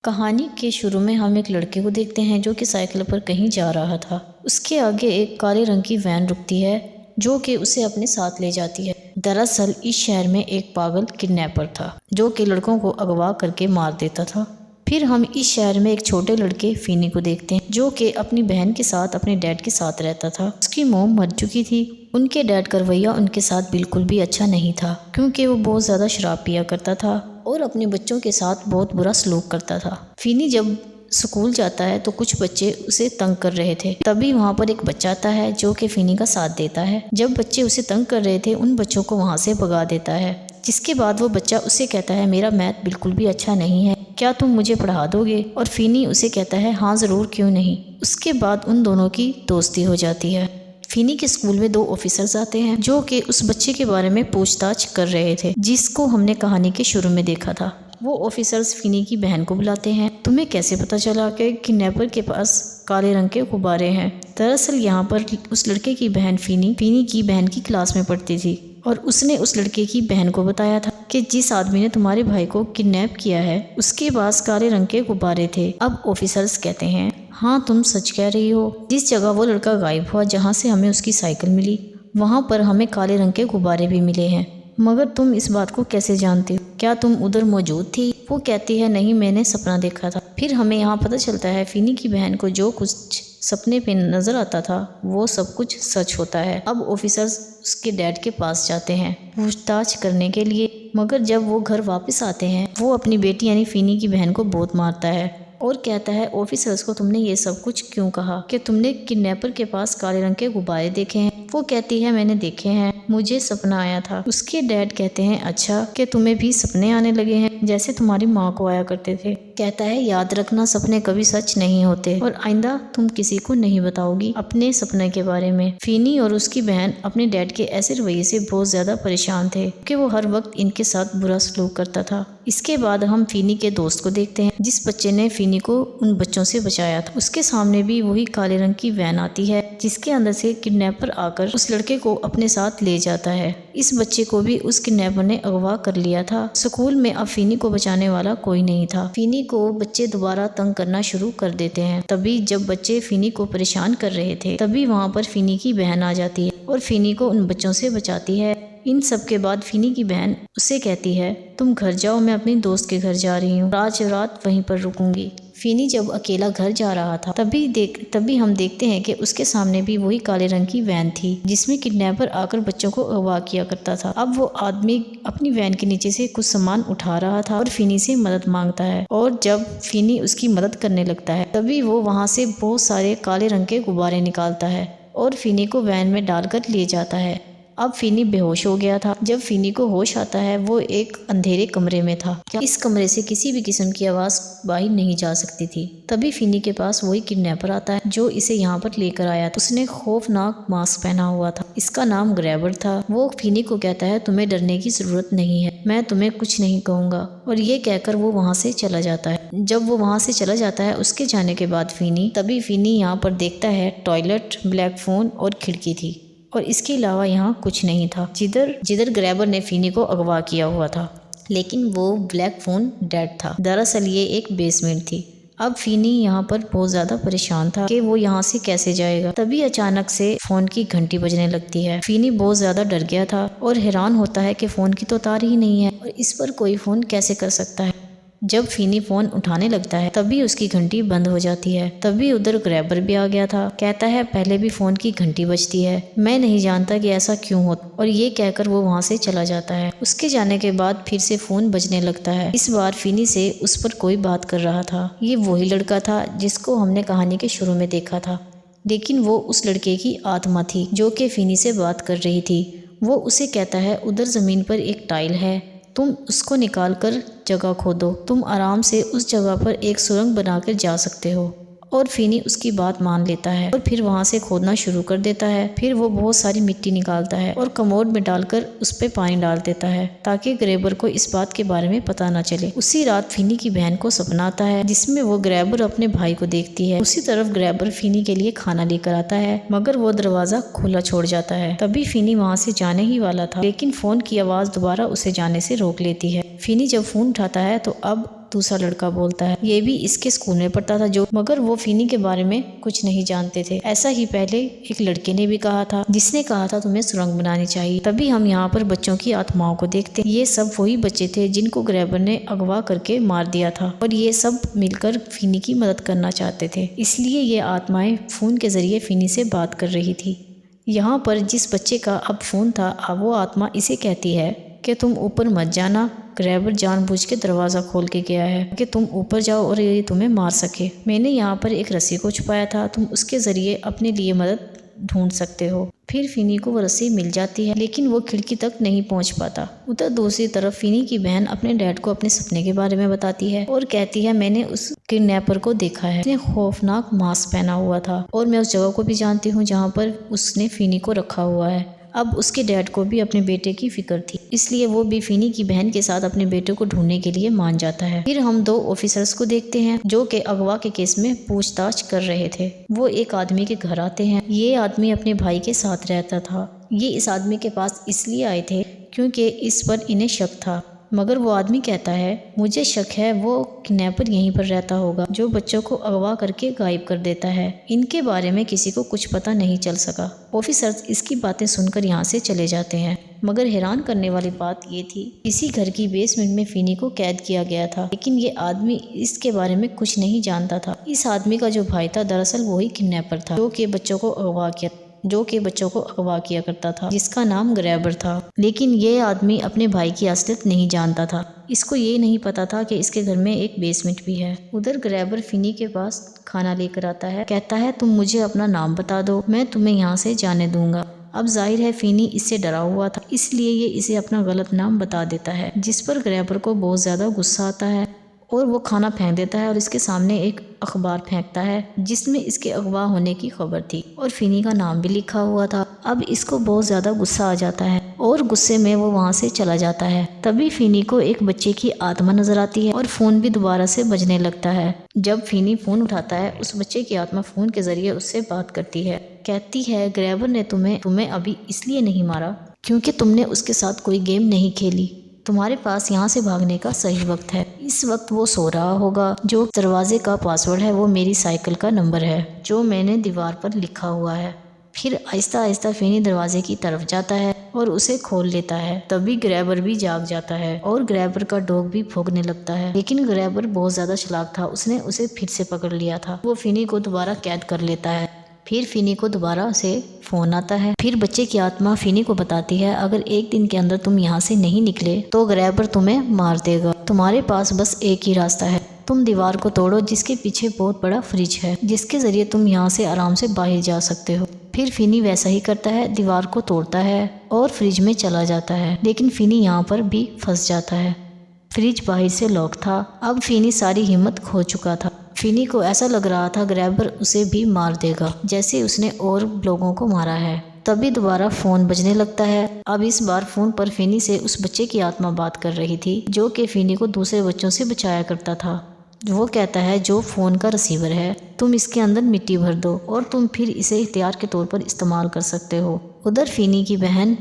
कहानी के शुरू में हम एक लड़के को देखते हैं जो कि साइकिल पर कहीं जा रहा था। उसके आगे एक काले रंग की वैन रुकती है जो कि उसे अपने साथ ले जाती है। दरअसल इस शहर में एक पागल किडनैपर था जो कि लड़कों को अगवा करके मार देता था। फिर हम इस शहर में एक छोटे लड़के फीनी को देखते हैं जो कि अपनी बहन के साथ अपने डैड के साथ रहता था। उसकी मॉम मर चुकी थी। उनके डैड का रवैया उनके साथ बिल्कुल भी अच्छा नहीं था क्योंकि वो बहुत ज़्यादा शराब पिया करता था और अपने बच्चों के साथ बहुत बुरा सलूक करता था। फीनी जब स्कूल जाता है तो कुछ बच्चे उसे तंग कर रहे थे। तभी वहाँ पर एक बच्चा आता है जो कि फीनी का साथ देता है। जब बच्चे उसे तंग कर रहे थे उन बच्चों को वहाँ से भगा देता है, जिसके बाद वो बच्चा उसे कहता है मेरा मैथ बिल्कुल भी अच्छा नहीं है, क्या तुम मुझे पढ़ा दोगे? और फीनी उसे कहता है हाँ ज़रूर, क्यों नहीं। उसके बाद उन दोनों की दोस्ती हो जाती है। फीनी के स्कूल में दो ऑफिसर्स आते हैं जो कि उस बच्चे के बारे में पूछताछ कर रहे थे जिसको हमने कहानी के शुरू में देखा था। वो ऑफिसर्स फीनी की बहन को बुलाते हैं। तुम्हें कैसे पता चला कि किडनैपर के पास काले रंग के गुब्बारे हैं? दरअसल यहाँ पर उस लड़के की बहन फीनी की बहन की क्लास में पढ़ती थी और उसने उस लड़के की बहन को बताया था कि जिस आदमी ने तुम्हारे भाई को किडनैप किया है उसके पास काले रंग के गुब्बारे थे। अब ऑफिसर्स कहते हैं हाँ तुम सच कह रही हो। जिस जगह वो लड़का गायब हुआ जहाँ से हमें उसकी साइकिल मिली वहाँ पर हमें काले रंग के गुब्बारे भी मिले हैं, मगर तुम इस बात को कैसे जानती हो? क्या तुम उधर मौजूद थी? वो कहती है नहीं, मैंने सपना देखा था। फिर हमें यहाँ पता चलता है फीनी की बहन को जो कुछ सपने पे नजर आता था वो सब कुछ सच होता है। अब ऑफिसर्स उसके डैड के पास जाते हैं पूछताछ करने के लिए, मगर जब वो घर वापस आते हैं वो अपनी बेटी यानी फीनी की बहन को बहुत मारता है और कहता है ऑफिसर्स को तुमने ये सब कुछ क्यों कहा कि तुमने किडनैपर के पास काले रंग के गुब्बारे देखे हैं? वो कहती है मैंने देखे हैं, मुझे सपना आया था। उसके डैड कहते हैं अच्छा कि तुम्हें भी सपने आने लगे हैं जैसे तुम्हारी माँ को आया करते थे। कहता है याद रखना सपने कभी सच नहीं होते और आइंदा तुम किसी को नहीं बताओगी अपने सपने के बारे में। फीनी और उसकी बहन अपने डैड के ऐसे रवैये से बहुत ज्यादा परेशान थे कि वो हर वक्त इनके साथ बुरा सलूक करता था। इसके बाद हम फीनी के दोस्त को देखते हैं जिस बच्चे ने फीनी को उन बच्चों से बचाया था। उसके सामने भी वही काले रंग की वैन आती है जिसके अंदर से किडनैपर आकर उस लड़के को अपने साथ ले जाता है। इस बच्चे को भी उस किडनैपर ने अगवा कर लिया था। स्कूल में अब फीनी को बचाने वाला कोई नहीं था। फीनी को बच्चे दोबारा तंग करना शुरू कर देते हैं। तभी जब बच्चे फीनी को परेशान कर रहे थे तभी वहाँ पर फीनी की बहन आ जाती है और फीनी को उन बच्चों से बचाती है। इन सब के बाद फीनी की बहन उससे कहती है तुम घर जाओ, मैं अपनी दोस्त के घर जा रही हूँ, आज रात वहीं पर रुकूंगी। फीनी जब अकेला घर जा रहा था तभी हम देखते हैं कि उसके सामने भी वही काले रंग की वैन थी जिसमें किडनैपर आकर बच्चों को अगवा किया करता था। अब वो आदमी अपनी वैन के नीचे से कुछ सामान उठा रहा था और फीनी से मदद मांगता है और जब फीनी उसकी मदद करने लगता है तभी वो वहाँ से बहुत सारे काले रंग के गुब्बारे निकालता है और फीनी को वैन में डालकर ले जाता है। अब फीनी बेहोश हो गया था। जब फीनी को होश आता है वो एक अंधेरे कमरे में था। इस कमरे से किसी भी किस्म की आवाज बाहर नहीं जा सकती थी। तभी फीनी के पास वही किडनैपर आता है जो इसे यहाँ पर लेकर आया था। उसने खौफनाक मास्क पहना हुआ था। इसका नाम ग्रैबर था। वो फीनी को कहता है तुम्हें डरने की जरूरत नहीं है, मैं तुम्हें कुछ नहीं कहूँगा, और ये कहकर वो वहाँ से चला जाता है। जब वो वहाँ से चला जाता है उसके जाने के बाद तभी फीनी यहाँ पर देखता है टॉयलेट, ब्लैक फोन और खिड़की थी और इसके अलावा यहाँ कुछ नहीं था जिधर ग्रैबर ने फीनी को अगवा किया हुआ था। लेकिन वो ब्लैक फोन डेड था। दरअसल ये एक बेसमेंट थी। अब फीनी यहाँ पर बहुत ज्यादा परेशान था कि वो यहाँ से कैसे जाएगा। तभी अचानक से फोन की घंटी बजने लगती है। फीनी बहुत ज्यादा डर गया था और हैरान होता है कि फोन की तो तार ही नहीं है और इस पर कोई फोन कैसे कर सकता है। जब फीनी फोन उठाने लगता है तभी उसकी घंटी बंद हो जाती है। तभी उधर ग्रैबर भी आ गया था। कहता है पहले भी फोन की घंटी बजती है, मैं नहीं जानता कि ऐसा क्यों होता, और ये कहकर वो वहाँ से चला जाता है। उसके जाने के बाद फिर से फोन बजने लगता है। इस बार फीनी से उस पर कोई बात कर रहा था। ये वही लड़का था जिसको हमने कहानी के शुरू में देखा था, लेकिन वो उस लड़के की आत्मा थी जो कि फीनी से बात कर रही थी। वो उसे कहता है उधर जमीन पर एक टाइल है, तुम उसको निकाल कर जगह खोदो, तुम आराम से उस जगह पर एक सुरंग बनाकर जा सकते हो। और फीनी उसकी बात मान लेता है और फिर वहाँ से खोदना शुरू कर देता है। फिर वो बहुत सारी मिट्टी निकालता है और कमोड में डालकर उस पर पानी डाल देता है ताकि ग्रैबर को इस बात के बारे में पता न चले। उसी रात फीनी की बहन को सपना आता है जिसमें वो ग्रैबर अपने भाई को देखती है। उसी तरफ ग्रैबर फीनी के लिए खाना लेकर आता है मगर वो दरवाजा खुला छोड़ जाता है। तभी फीनी वहाँ से जाने ही वाला था लेकिन फोन की आवाज दोबारा उसे जाने से रोक लेती है। फीनी जब फोन उठाता है तो अब दूसरा लड़का बोलता है। ये भी इसके स्कूल में पढ़ता था जो, मगर वो फिनी के बारे में कुछ नहीं जानते थे। ऐसा ही पहले एक लड़के ने भी कहा था, जिसने कहा था तुम्हें सुरंग बनानी चाहिए। तभी हम यहाँ पर बच्चों की आत्माओं को देखते हैं। ये सब वही बच्चे थे जिनको ग्रैबर ने अगवा करके मार दिया था और ये सब मिलकर फिनी की मदद करना चाहते थे। इसलिए ये आत्माएं फोन के जरिए फिनी से बात कर रही थी। यहाँ पर जिस बच्चे का अब फोन था, अब वो आत्मा इसे कहती है कि तुम ऊपर मत जाना। ग्रैबर जानबूझ के दरवाज़ा खोल के गया है कि तुम ऊपर जाओ और ये तुम्हें मार सके। मैंने यहाँ पर एक रस्सी को छुपाया था, तुम उसके ज़रिए अपने लिए मदद ढूंढ सकते हो। फिर फिनी को वो रस्सी मिल जाती है, लेकिन वो खिड़की तक नहीं पहुंच पाता। उधर दूसरी तरफ फिनी की बहन अपने डैड को अपने सपने के बारे में बताती है और कहती है, मैंने उस किडनैपर को देखा है। उसने खौफनाक मास्क पहना हुआ था और मैं उस जगह को भी जानती हूँ जहाँ पर उसने फिनी को रखा हुआ है। अब उसके डैड को भी अपने बेटे की फिक्र थी, इसलिए वो भी फिनी की बहन के साथ अपने बेटे को ढूंढने के लिए मान जाता है। फिर हम दो ऑफिसर्स को देखते हैं जो कि अगवा के केस में पूछताछ कर रहे थे। वो एक आदमी के घर आते हैं। ये आदमी अपने भाई के साथ रहता था। ये इस आदमी के पास इसलिए आए थे क्योंकि इस पर इन्हें शक था, मगर वो आदमी कहता है, मुझे शक है वो किडनैपर यहीं पर रहता होगा जो बच्चों को अगवा करके गायब कर देता है। इनके बारे में किसी को कुछ पता नहीं चल सका। ऑफिसर्स इसकी बातें सुनकर यहाँ से चले जाते हैं, मगर हैरान करने वाली बात ये थी, इसी घर की बेसमेंट में फिनी को कैद किया गया था, लेकिन ये आदमी इसके बारे में कुछ नहीं जानता था। इस आदमी का जो भाई था दरअसल वही किडनैपर था जो कि बच्चों को अगवा किया करता था, जिसका नाम ग्रैबर था। लेकिन ये आदमी अपने भाई की असलियत नहीं जानता था। इसको ये नहीं पता था कि इसके घर में एक बेसमेंट भी है। उधर ग्रैबर फिनी के पास खाना लेकर आता है, कहता है, तुम मुझे अपना नाम बता दो, मैं तुम्हें यहाँ से जाने दूंगा। अब जाहिर है फिनी इससे डरा हुआ था, इसलिए ये इसे अपना गलत नाम बता देता है, जिस पर ग्रैबर को बहुत ज्यादा गुस्सा आता है और वो खाना फेंक देता है और इसके सामने एक अखबार फेंकता है जिसमें इसके अगवा होने की खबर थी और फिनी का नाम भी लिखा हुआ था। अब इसको बहुत ज़्यादा गुस्सा आ जाता है और गुस्से में वो वहाँ से चला जाता है। तभी फिनी को एक बच्चे की आत्मा नजर आती है और फ़ोन भी दोबारा से बजने लगता है। जब फिनी फ़ोन उठाता है, उस बच्चे की आत्मा फ़ोन के ज़रिए उससे बात करती है। कहती है, ग्रैबर ने तुम्हें अभी इसलिए नहीं मारा क्योंकि तुमने उसके साथ कोई गेम नहीं खेली। तुम्हारे पास यहाँ से भागने का सही वक्त है। इस वक्त वो सो रहा होगा। जो दरवाजे का पासवर्ड है वो मेरी साइकिल का नंबर है जो मैंने दीवार पर लिखा हुआ है। फिर आहिस्ता आहिस्ता फिनी दरवाजे की तरफ जाता है और उसे खोल लेता है। तभी ग्रैबर भी जाग जाता है और ग्रैबर का डॉग भी भौंकने लगता है, लेकिन ग्रैबर बहुत ज्यादा चालाक था, उसने उसे फिर से पकड़ लिया था। वो फिनी को दोबारा कैद कर लेता है। फिर फिनी को दोबारा से फोन आता है। फिर बच्चे की आत्मा फिनी को बताती है, अगर एक दिन के अंदर तुम यहाँ से नहीं निकले तो ग्रैबर तुम्हें मार देगा। तुम्हारे पास बस एक ही रास्ता है, तुम दीवार को तोड़ो जिसके पीछे बहुत बड़ा फ्रिज है, जिसके जरिए तुम यहाँ से आराम से बाहर जा सकते हो। फिर फिनी वैसा ही करता है, दीवार को तोड़ता है और फ्रिज में चला जाता है, लेकिन फिनी यहाँ पर भी फंस जाता है। फ्रिज बाहर से लॉक था। अब फिनी सारी हिम्मत खो चुका था। फिनी को ऐसा लग रहा था ग्रैबर उसे भी मार देगा जैसे उसने और लोगों को मारा है। तभी दोबारा फोन बजने लगता है। अब इस बार फोन पर फिनी से उस बच्चे की आत्मा बात कर रही थी जो कि फिनी को दूसरे बच्चों से बचाया करता था। वो कहता है, जो फोन का रिसीवर है, तुम इसके अंदर मिट्टी भर दो और तुम फिर इसे हथियार के तौर पर इस्तेमाल कर सकते हो। उधर फिनी की बहन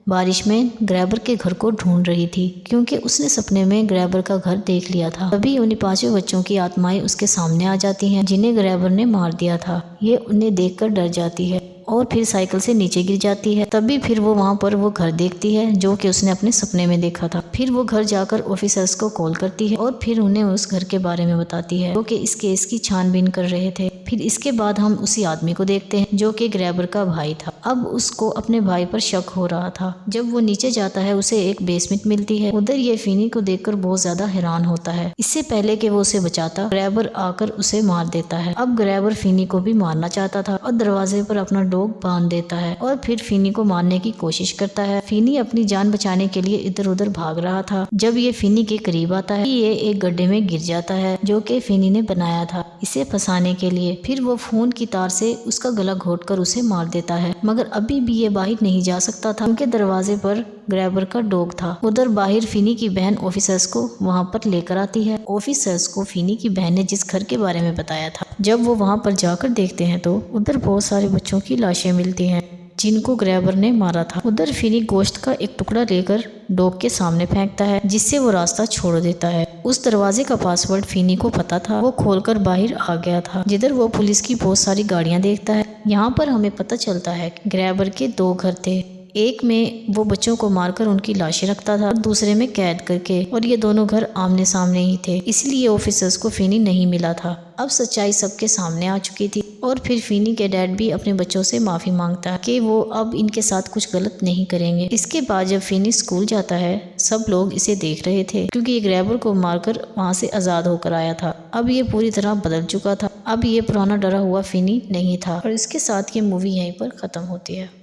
बारिश में ग्रैबर के घर को ढूंढ रही थी क्योंकि उसने सपने में ग्रैबर का घर देख लिया था। तभी उन्हीं 5 बच्चों की आत्माएं उसके सामने आ जाती हैं जिन्हें ग्रैबर ने मार दिया था। ये उन्हें देखकर डर जाती है और फिर साइकिल से नीचे गिर जाती है। तभी फिर वो वहाँ पर वो घर देखती है जो कि उसने अपने सपने में देखा था। फिर वो घर जाकर ऑफिसर्स को कॉल करती है और फिर उन्हें उस घर के बारे में बताती है जो कि इस केस की छानबीन कर रहे थे। फिर इसके बाद हम उसी आदमी को देखते हैं जो कि ग्रैबर का भाई था। अब उसको अपने भाई पर शक हो रहा था। जब वो नीचे जाता है उसे एक बेसमेंट मिलती है। उधर ये फिनी को देखकर बहुत ज्यादा हैरान होता है। इससे पहले कि वो उसे बचाता, ग्रैबर आकर उसे मार देता है। अब ग्रैबर फिनी को भी मारना चाहता था और दरवाजे पर अपना डॉग बांध देता है और फिर फिनी को मारने की कोशिश करता है। फिनी अपनी जान बचाने के लिए इधर उधर भाग रहा था। जब ये फिनी के करीब आता है, ये एक गड्ढे में गिर जाता है जो कि फिनी ने बनाया था इसे फंसाने के लिए। फिर वो फोन की तार से उसका गला घोंटकर उसे मार देता है, मगर अभी भी ये बाहर नहीं जा सकता था क्योंकि दरवाजे पर ग्रैबर का डॉग था। उधर बाहर फिनी की बहन ऑफिसर्स को वहां पर लेकर आती है। ऑफिसर्स को फिनी की बहन ने जिस घर के बारे में बताया था, जब वो वहां पर जाकर देखते हैं तो उधर बहुत सारे बच्चों की लाशें मिलती हैं जिनको ग्रैबर ने मारा था। उधर फिनी गोश्त का एक टुकड़ा लेकर डॉग के सामने फेंकता है, जिससे वो रास्ता छोड़ देता है। उस दरवाजे का पासवर्ड फिनी को पता था, वो खोलकर बाहर आ गया था। जिधर वो पुलिस की बहुत सारी गाड़ियां देखता है। यहाँ पर हमें पता चलता है कि ग्रैबर के 2 घर थे। एक में वो बच्चों को मारकर उनकी लाशें रखता था, दूसरे में कैद करके, और ये दोनों घर आमने सामने ही थे, इसलिए ऑफिसर्स को फिनी नहीं मिला था। अब सच्चाई सबके सामने आ चुकी थी और फिर फिनी के डैड भी अपने बच्चों से माफी मांगता है कि वो अब इनके साथ कुछ गलत नहीं करेंगे। इसके बाद जब फिनी स्कूल जाता है, सब लोग इसे देख रहे थे क्योंकि ये ग्रैबर को मारकर वहाँ से आजाद होकर आया था। अब ये पूरी तरह बदल चुका था। अब ये पुराना डरा हुआ फिनी नहीं था। और इसके साथ ये मूवी यहीं पर खत्म होती है।